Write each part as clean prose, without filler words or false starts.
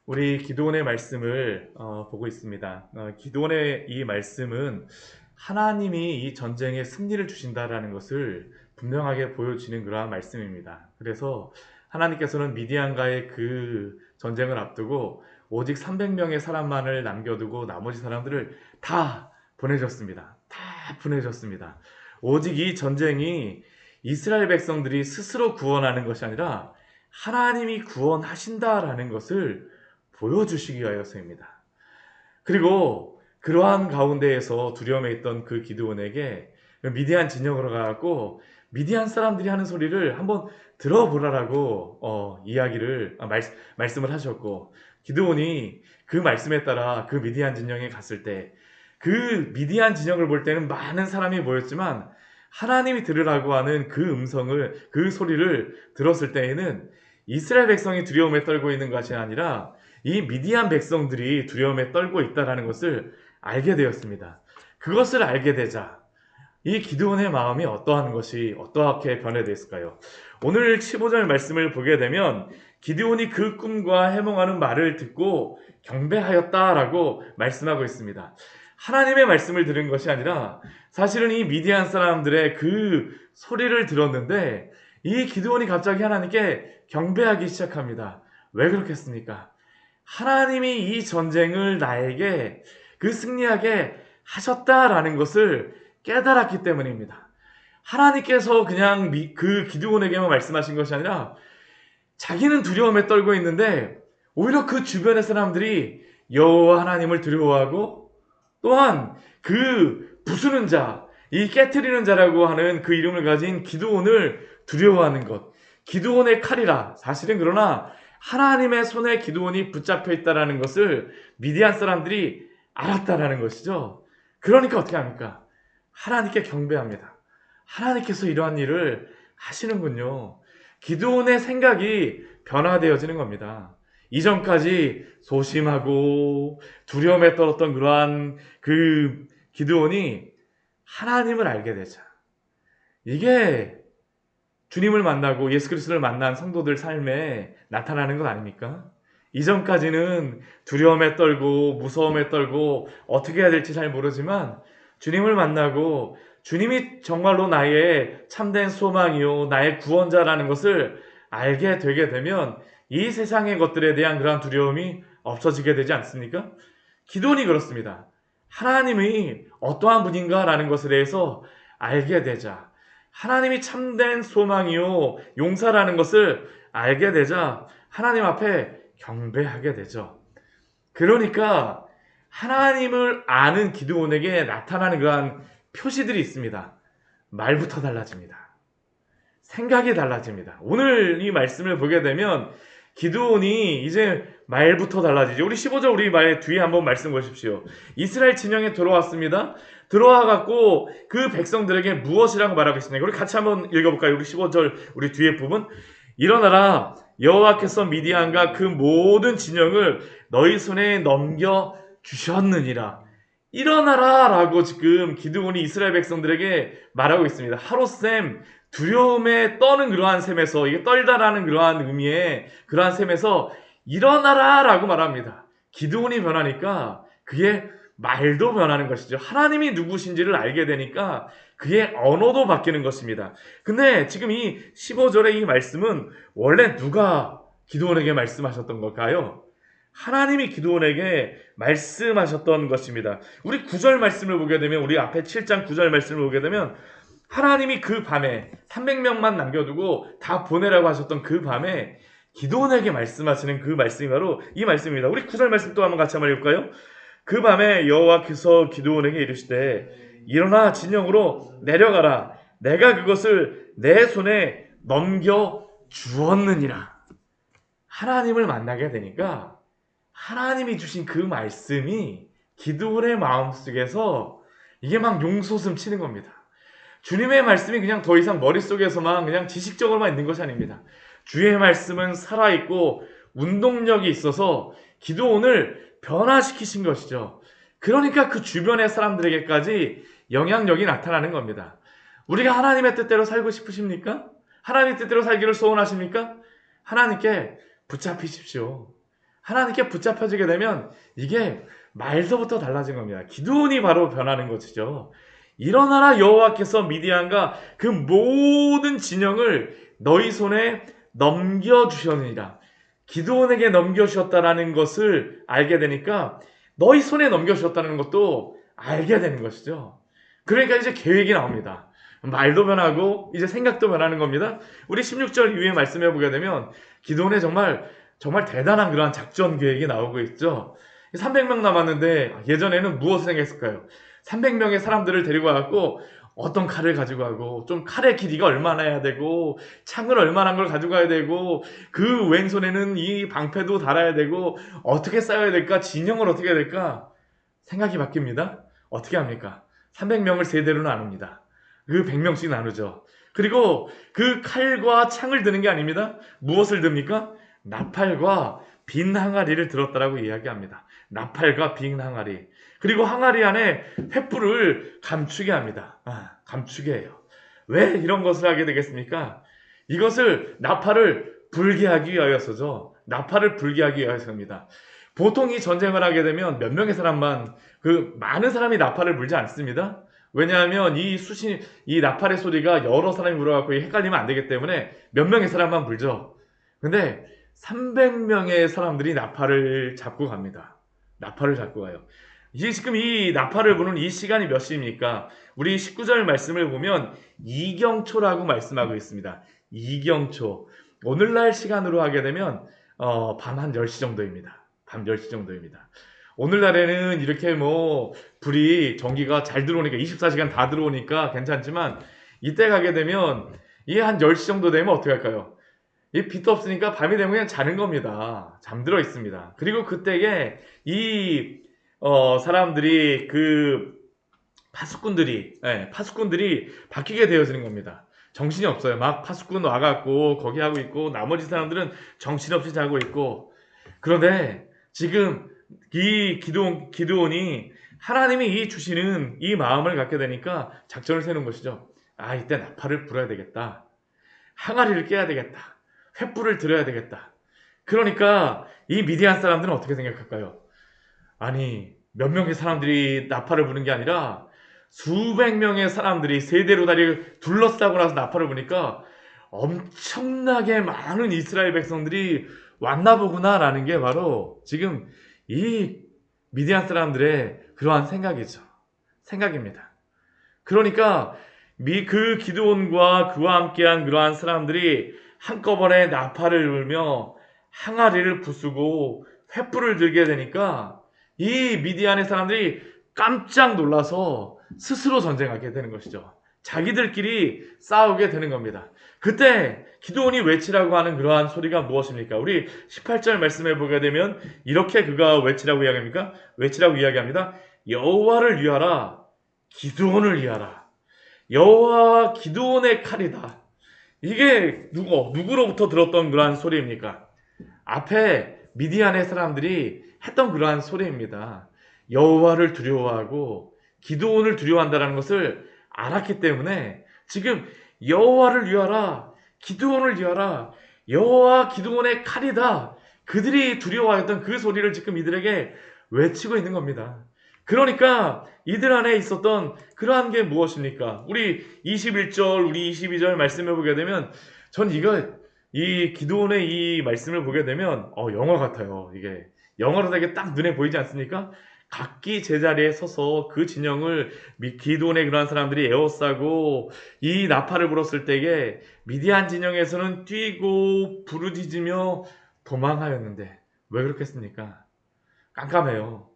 우리 기도원의 말씀을 보고 있습니다. 기도원의 이 말씀은 하나님이 이 전쟁에 승리를 주신다라는 것을 분명하게 보여주는 그러한 말씀입니다. 그래서 하나님께서는 미디안과의 그 전쟁을 앞두고 오직 300명의 사람만을 남겨두고 나머지 사람들을 다 보내줬습니다. 다 보내줬습니다. 오직 이 전쟁이 이스라엘 백성들이 스스로 구원하는 것이 아니라 하나님이 구원하신다라는 것을 보여주시기 위하여서입니다. 그리고 그러한 가운데에서 두려움에 있던 그 기드온에게 미디안 진영으로 가고 미디안 사람들이 하는 소리를 한번 들어보라라고 이야기를 말씀을 하셨고, 기드온이 그 말씀에 따라 그 미디안 진영에 갔을 때 그 미디안 진영을 볼 때는 많은 사람이 모였지만 하나님이 들으라고 하는 그 음성을, 그 소리를 들었을 때에는 이스라엘 백성이 두려움에 떨고 있는 것이 아니라 이 미디안 백성들이 두려움에 떨고 있다는 것을 알게 되었습니다. 그것을 알게 되자 이 기드온의 마음이 어떻게 변해됐을까요? 오늘 15절 말씀을 보게 되면 기드온이 그 꿈과 해몽하는 말을 듣고 경배하였다라고 말씀하고 있습니다. 하나님의 말씀을 들은 것이 아니라 사실은 이 미디안 사람들의 그 소리를 들었는데 이 기드온이 갑자기 하나님께 경배하기 시작합니다. 왜 그렇겠습니까? 하나님이 이 전쟁을 나에게 승리하게 하셨다라는 것을 깨달았기 때문입니다. 하나님께서 그냥 그 기드온에게만 말씀하신 것이 아니라 자기는 두려움에 떨고 있는데 오히려 그 주변의 사람들이 여호와 하나님을 두려워하고, 또한 그 부수는 자, 이 깨트리는 자라고 하는 그 이름을 가진 기드온을 두려워하는 것. 기드온의 칼이라. 사실은 그러나 하나님의 손에 기드온이 붙잡혀 있다는 것을 미디안 사람들이 알았다라는 것이죠. 그러니까 어떻게 합니까? 하나님께 경배합니다. 하나님께서 이러한 일을 하시는군요. 기드온의 생각이 변화되어지는 겁니다. 이전까지 소심하고 두려움에 떨었던 그러한 그 기드온이 하나님을 알게 되자, 이게 주님을 만나고 예수 그리스도를 만난 성도들 삶에 나타나는 것 아닙니까? 이전까지는 두려움에 떨고 무서움에 떨고 어떻게 해야 될지 잘 모르지만 주님을 만나고 주님이 정말로 나의 참된 소망이요 나의 구원자라는 것을 알게 되게 되면 이 세상의 것들에 대한 그러한 두려움이 없어지게 되지 않습니까? 기도원이 그렇습니다. 하나님이 어떠한 분인가라는 것에 대해서 알게 되자, 하나님이 참된 소망이요 용사라는 것을 알게 되자 하나님 앞에 경배하게 되죠. 그러니까 하나님을 아는 기드온에게 나타나는 그러한 표시들이 있습니다. 말부터 달라집니다. 생각이 달라집니다. 오늘 이 말씀을 보게 되면 기드온이 이제 말부터 달라지죠. 우리 15절 우리 말 뒤에 한번 말씀 보십시오. 이스라엘 진영에 들어왔습니다. 들어와 갖고 그 백성들에게 무엇이라고 말하고 있습니까? 우리 같이 한번 읽어볼까요? 우리 15절 우리 뒤에 부분. 일어나라, 여호와께서 미디안과 그 모든 진영을 너희 손에 넘겨 주셨느니라. 일어나라 라고 지금 기드온이 이스라엘 백성들에게 말하고 있습니다. 하루쌤, 두려움에 떠는 그러한 셈에서, 이게 떨다라는 그러한 의미의 그러한 셈에서 일어나라 라고 말합니다. 기드온이 변하니까 그의 말도 변하는 것이죠. 하나님이 누구신지를 알게 되니까 그의 언어도 바뀌는 것입니다. 근데 지금 이 15절의 이 말씀은 원래 누가 기드온에게 말씀하셨던 걸까요? 하나님이 기드온에게 말씀하셨던 것입니다. 우리 9절 말씀을 보게 되면, 우리 앞에 7장 9절 말씀을 보게 되면 하나님이 그 밤에 300명만 남겨두고 다 보내라고 하셨던 그 밤에 기드온에게 말씀하시는 그 말씀이 바로 이 말씀입니다. 우리 9절 말씀 또 한번 같이 한번 읽을까요? 그 밤에 여호와께서 기드온에게 이르시되 일어나 진영으로 내려가라, 내가 그것을 내 손에 넘겨 주었느니라. 하나님을 만나게 되니까 하나님이 주신 그 말씀이 기드온의 마음속에서 이게 막 용솟음 치는 겁니다. 주님의 말씀이 그냥 더 이상 머릿속에서만 그냥 지식적으로만 있는 것이 아닙니다. 주의 말씀은 살아있고 운동력이 있어서 기드온을 변화시키신 것이죠. 그러니까 그 주변의 사람들에게까지 영향력이 나타나는 겁니다. 우리가 하나님의 뜻대로 살고 싶으십니까? 하나님의 뜻대로 살기를 소원하십니까? 하나님께 붙잡히십시오. 하나님께 붙잡혀지게 되면 이게 말서부터 달라진 겁니다. 기드온이 바로 변하는 것이죠. 일어나라 여호와께서 미디안과 그 모든 진영을 너희 손에 넘겨주셨느니라. 기드온에게 넘겨주셨다라는 것을 알게 되니까 너희 손에 넘겨주셨다는 것도 알게 되는 것이죠. 그러니까 이제 계획이 나옵니다. 말도 변하고 이제 생각도 변하는 겁니다. 우리 16절 이후에 말씀해 보게 되면 기드온의 정말 대단한 그러한 작전 계획이 나오고 있죠. 300명 남았는데 예전에는 무엇을 생각했을까요? 300명의 사람들을 데리고 와갖고 어떤 칼을 가지고 가고 좀 칼의 길이가 얼마나 해야 되고 창을 얼마나 걸 가지고 가야 되고 그 왼손에는 이 방패도 달아야 되고 어떻게 싸워야 될까? 진영을 어떻게 해야 될까? 생각이 바뀝니다. 어떻게 합니까? 300명을 세 대로 나눕니다. 그 100명씩 나누죠. 그리고 그 칼과 창을 드는 게 아닙니다. 무엇을 듭니까? 나팔과 빈 항아리를 들었다라고 이야기합니다. 나팔과 빈 항아리. 그리고 항아리 안에 횃불을 감추게 합니다. 감추게 해요. 왜 이런 것을 하게 되겠습니까? 이것을 나팔을 불게 하기 위하여서죠. 나팔을 불게 하기 위하여서입니다. 보통 이 전쟁을 하게 되면 몇 명의 사람만, 많은 사람이 나팔을 불지 않습니다. 왜냐하면 이 나팔의 소리가 여러 사람이 불어갖고 헷갈리면 안 되기 때문에 몇 명의 사람만 불죠. 근데 300명의 사람들이 나팔을 잡고 갑니다. 나팔을 잡고 가요. 지금 이 나팔을 부는 이 시간이 몇 시입니까? 우리 19절 말씀을 보면 이경초라고 말씀하고 있습니다. 이경초. 오늘날 시간으로 하게 되면 밤 한 10시 정도입니다. 밤 10시 정도입니다. 오늘날에는 이렇게 불이 전기가 잘 들어오니까 24시간 다 들어오니까 괜찮지만 이때 가게 되면 이게 한 10시 정도 되면 어떻게 할까요? 이 빛도 없으니까 밤이 되면 그냥 자는 겁니다. 잠들어 있습니다. 그리고 그때에 사람들이 파수꾼들이 바뀌게 되어지는 겁니다. 정신이 없어요. 막 파수꾼 와갖고 거기 하고 있고 나머지 사람들은 정신없이 자고 있고. 그런데 지금 이 기드온이 하나님이 주시는 이 마음을 갖게 되니까 작전을 세우는 것이죠. 이때 나팔을 불어야 되겠다. 항아리를 깨야 되겠다. 횃불을 들어야 되겠다. 그러니까 이 미디안 사람들은 어떻게 생각할까요? 아니, 몇 명의 사람들이 나팔을 부는 게 아니라 수백 명의 사람들이 세대로 다리를 둘러싸고 나서 나팔을 부니까 엄청나게 많은 이스라엘 백성들이 왔나 보구나라는 게 바로 지금 이 미디안 사람들의 그러한 생각입니다. 그러니까 그 기드온과 그와 함께한 그러한 사람들이 한꺼번에 나팔을 불며 항아리를 부수고 횃불을 들게 되니까 이 미디안의 사람들이 깜짝 놀라서 스스로 전쟁하게 되는 것이죠. 자기들끼리 싸우게 되는 겁니다. 그때 기드온이 외치라고 하는 그러한 소리가 무엇입니까? 우리 18절 말씀해 보게 되면 이렇게 그가 외치라고 이야기합니다. 여호와를 위하라, 기드온을 위하라. 여호와와 기드온의 칼이다. 이게 누구로부터 들었던 그러한 소리입니까? 앞에 미디안의 사람들이 했던 그러한 소리입니다. 여호와를 두려워하고 기드온을 두려워한다는 것을 알았기 때문에 지금 여호와를 위하라, 기드온을 위하라, 여호와 기드온의 칼이다. 그들이 두려워했던 그 소리를 지금 이들에게 외치고 있는 겁니다. 그러니까 이들 안에 있었던 그러한 게 무엇입니까? 우리 21절, 우리 22절 말씀을 보게 되면 전 이 기드온의 이 말씀을 보게 되면 영화 같아요. 이게 영화로 되게 딱 눈에 보이지 않습니까? 각기 제자리에 서서 그 진영을 기드온의 그러한 사람들이 에워싸고 이 나팔을 불었을 때에 미디안 진영에서는 뛰고 부르짖으며 도망하였는데 왜 그렇겠습니까? 깜깜해요.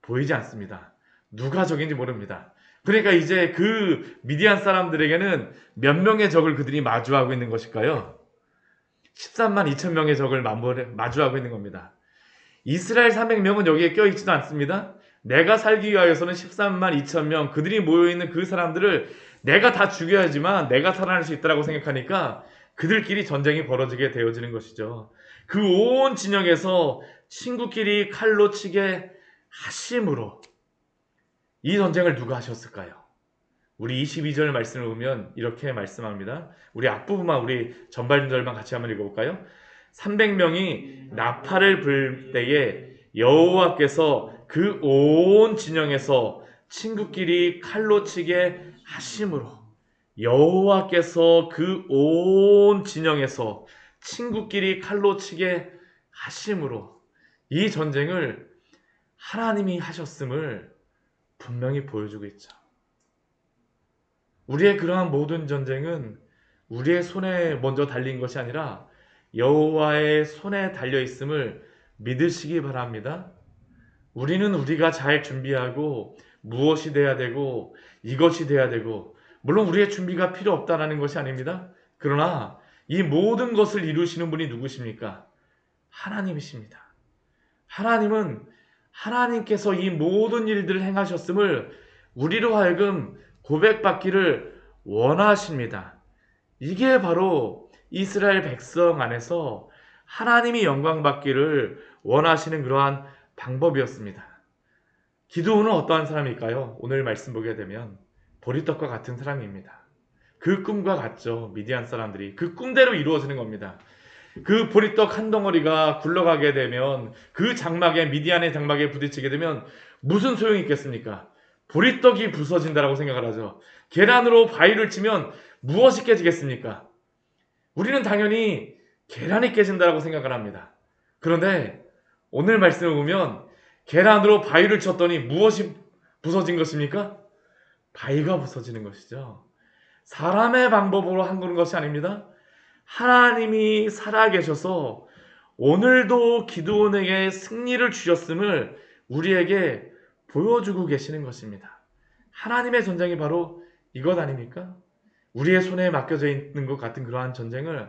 보이지 않습니다. 누가 적인지 모릅니다. 그러니까 이제 그 미디안 사람들에게는 몇 명의 적을 그들이 마주하고 있는 것일까요? 13만 2천 명의 적을 마주하고 있는 겁니다. 이스라엘 300명은 여기에 껴있지도 않습니다. 내가 살기 위하여서는 13만 2천 명, 그들이 모여있는 그 사람들을 내가 다 죽여야지만 내가 살아날 수 있다고 생각하니까 그들끼리 전쟁이 벌어지게 되어지는 것이죠. 그 온 진영에서 친구끼리 칼로 치게 하심으로 이 전쟁을 누가 하셨을까요? 우리 22절 말씀을 보면 이렇게 말씀합니다. 우리 앞부분만 우리 전반절만 같이 한번 읽어볼까요? 300명이 나팔을 불 때에 여호와께서 그 온 진영에서 친구끼리 칼로 치게 하심으로, 여호와께서 그 온 진영에서 친구끼리 칼로 치게 하심으로 이 전쟁을 하나님이 하셨음을 분명히 보여주고 있죠. 우리의 그러한 모든 전쟁은 우리의 손에 먼저 달린 것이 아니라 여호와의 손에 달려 있음을 믿으시기 바랍니다. 우리는 우리가 잘 준비하고 무엇이 돼야 되고 이것이 돼야 되고, 물론 우리의 준비가 필요 없다는 것이 아닙니다. 그러나 이 모든 것을 이루시는 분이 누구십니까? 하나님이십니다. 하나님은 하나님께서 이 모든 일들을 행하셨음을 우리로 하여금 고백받기를 원하십니다. 이게 바로 이스라엘 백성 안에서 하나님이 영광 받기를 원하시는 그러한 방법이었습니다. 기드온은 어떠한 사람일까요? 오늘 말씀 보게 되면 보리떡과 같은 사람입니다. 그 꿈과 같죠. 미디안 사람들이 그 꿈대로 이루어지는 겁니다. 그 보리떡 한 덩어리가 굴러가게 되면, 그 장막에, 미디안의 장막에 부딪히게 되면 무슨 소용이 있겠습니까? 보리떡이 부서진다라고 생각을 하죠. 계란으로 바위를 치면 무엇이 깨지겠습니까? 우리는 당연히 계란이 깨진다라고 생각을 합니다. 그런데 오늘 말씀을 보면 계란으로 바위를 쳤더니 무엇이 부서진 것입니까? 바위가 부서지는 것이죠. 사람의 방법으로 한 것이 아닙니다. 하나님이 살아계셔서 오늘도 기드온에게 승리를 주셨음을 우리에게 보여주고 계시는 것입니다. 하나님의 전쟁이 바로 이것 아닙니까? 우리의 손에 맡겨져 있는 것 같은 그러한 전쟁을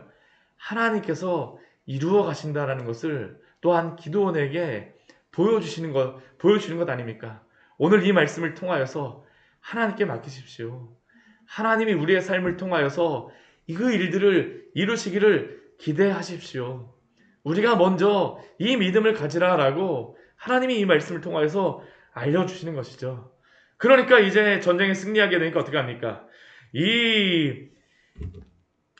하나님께서 이루어 가신다라는 것을 또한 기드온에게 보여주시는 것 아닙니까? 오늘 이 말씀을 통하여서 하나님께 맡기십시오. 하나님이 우리의 삶을 통하여서 그 일들을 이루시기를 기대하십시오. 우리가 먼저 이 믿음을 가지라라고 하나님이 이 말씀을 통하여서 알려주시는 것이죠. 그러니까 이제 전쟁에 승리하게 되니까 어떻게 합니까? 이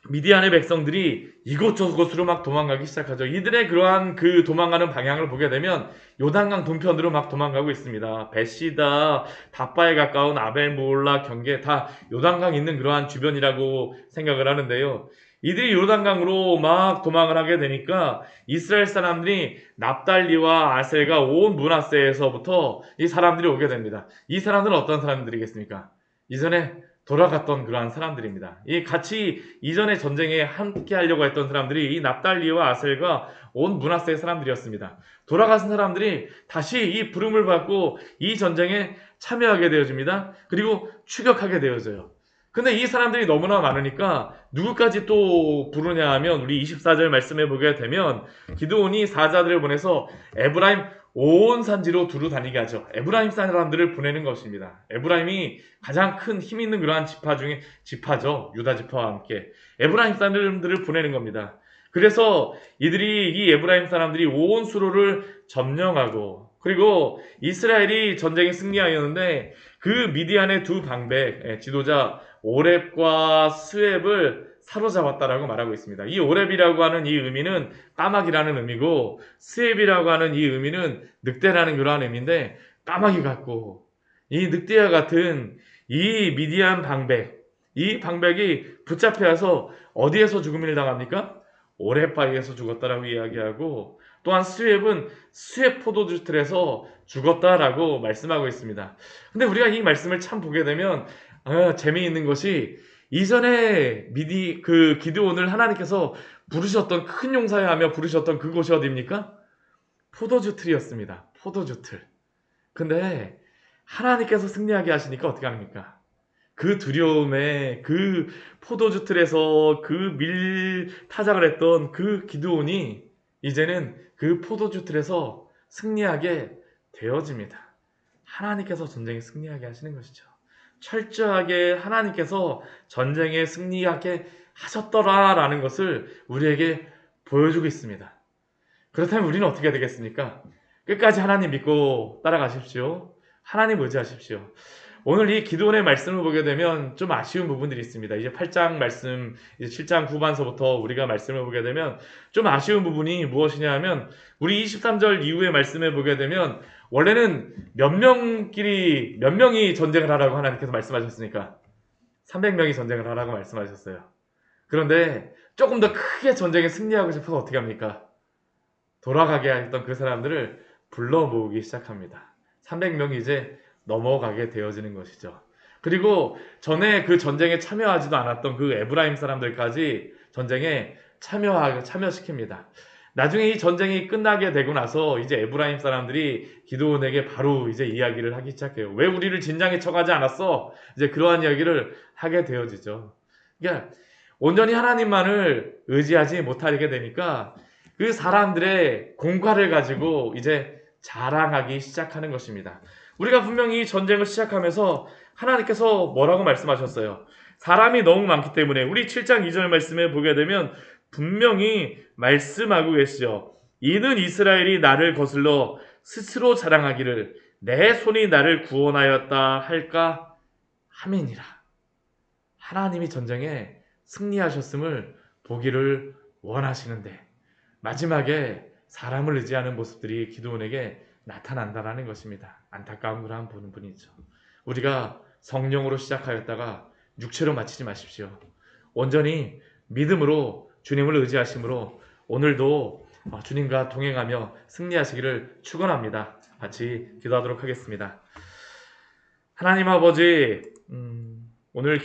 미디안의 백성들이 이곳저곳으로 막 도망가기 시작하죠. 이들의 그러한 그 도망가는 방향을 보게 되면 요단강 동편으로 막 도망가고 있습니다. 베시다, 다바에 가까운 아벨모올라 경계, 다 요단강 있는 그러한 주변이라고 생각을 하는데요. 이들이 요단강으로 막 도망을 하게 되니까 이스라엘 사람들이 납달리와 아셀과 온 므낫세에서부터 이 사람들이 오게 됩니다. 이 사람들은 어떤 사람들이겠습니까? 이전에 돌아갔던 그러한 사람들입니다. 이 같이 이전에 전쟁에 함께 하려고 했던 사람들이 이 납달리와 아셀과 온 므낫세의 사람들이었습니다. 돌아가신 사람들이 다시 이 부름을 받고 이 전쟁에 참여하게 되어집니다. 그리고 추격하게 되어져요. 근데 이 사람들이 너무나 많으니까 누구까지 또 부르냐 하면, 우리 24절 말씀해 보게 되면 기드온이 사자들을 보내서 에브라임 온 산지로 두루 다니게 하죠. 에브라임 사람들을 보내는 것입니다. 에브라임이 가장 큰 힘 있는 그러한 지파 중에 지파죠. 유다 지파와 함께 에브라임 사람들을 보내는 겁니다. 그래서 이들이, 이 에브라임 사람들이 온 수로를 점령하고, 그리고 이스라엘이 전쟁에 승리하였는데 그 미디안의 두 방백 지도자 오렙과 스웹을 사로잡았다라고 말하고 있습니다. 이 오렙이라고 하는 이 의미는 까마귀라는 의미고, 스웹이라고 하는 이 의미는 늑대라는 그러한 의미인데, 까마귀 같고 이 늑대와 같은 이 미디안 방백, 이 방백이 붙잡혀서 어디에서 죽음을 당합니까? 오렙 바위에서 죽었다라고 이야기하고, 또한 스웹은 스웹 포도주 틀에서 죽었다라고 말씀하고 있습니다. 근데 우리가 이 말씀을 참 보게 되면 재미있는 것이, 이전에 기드온을 하나님께서 부르셨던, 큰 용사여 하며 부르셨던 그곳이 어디입니까? 포도주 틀이었습니다. 포도주 틀. 근데 하나님께서 승리하게 하시니까 어떻게 합니까? 그 두려움에 그 포도주 틀에서 그 밀타작을 했던 그 기드온이 이제는 그 포도주 틀에서 승리하게 되어집니다. 하나님께서 전쟁에 승리하게 하시는 것이죠. 철저하게 하나님께서 전쟁에 승리하게 하셨더라라는 것을 우리에게 보여주고 있습니다. 그렇다면 우리는 어떻게 되겠습니까? 끝까지 하나님 믿고 따라가십시오. 하나님 의지하십시오. 오늘 이 기도원의 말씀을 보게 되면 좀 아쉬운 부분들이 있습니다. 이제 8장 말씀, 이제 7장 후반서부터 우리가 말씀을 보게 되면 좀 아쉬운 부분이 무엇이냐 하면 우리 23절 이후의 말씀을 보게 되면 원래는 몇 명이 전쟁을 하라고 하나님께서 말씀하셨으니까 300명이 전쟁을 하라고 말씀하셨어요. 그런데 조금 더 크게 전쟁에 승리하고 싶어서 어떻게 합니까? 돌아가게 했던 그 사람들을 불러 모으기 시작합니다. 300명이 이제 넘어가게 되어지는 것이죠. 그리고 전에 그 전쟁에 참여하지도 않았던 그 에브라임 사람들까지 전쟁에 참여시킵니다. 나중에 이 전쟁이 끝나게 되고 나서 이제 에브라임 사람들이 기드온에게 바로 이제 이야기를 하기 시작해요. 왜 우리를 진장에 쳐가지 않았어? 이제 그러한 이야기를 하게 되어지죠. 그러니까 온전히 하나님만을 의지하지 못하게 되니까 그 사람들의 공과를 가지고 이제 자랑하기 시작하는 것입니다. 우리가 분명히 이 전쟁을 시작하면서 하나님께서 뭐라고 말씀하셨어요? 사람이 너무 많기 때문에 우리 7장 2절 말씀에 보게 되면 분명히 말씀하고 계시죠. 이는 이스라엘이 나를 거슬러 스스로 자랑하기를 내 손이 나를 구원하였다 할까 함이니라. 하나님이 전쟁에 승리하셨음을 보기를 원하시는데 마지막에 사람을 의지하는 모습들이 기드온에게 나타난다라는 것입니다. 안타까운 그러한 분이죠. 우리가 성령으로 시작하였다가 육체로 마치지 마십시오. 온전히 믿음으로 주님을 의지하심으로 오늘도 주님과 동행하며 승리하시기를 축원합니다. 같이 기도하도록 하겠습니다. 하나님 아버지, 오늘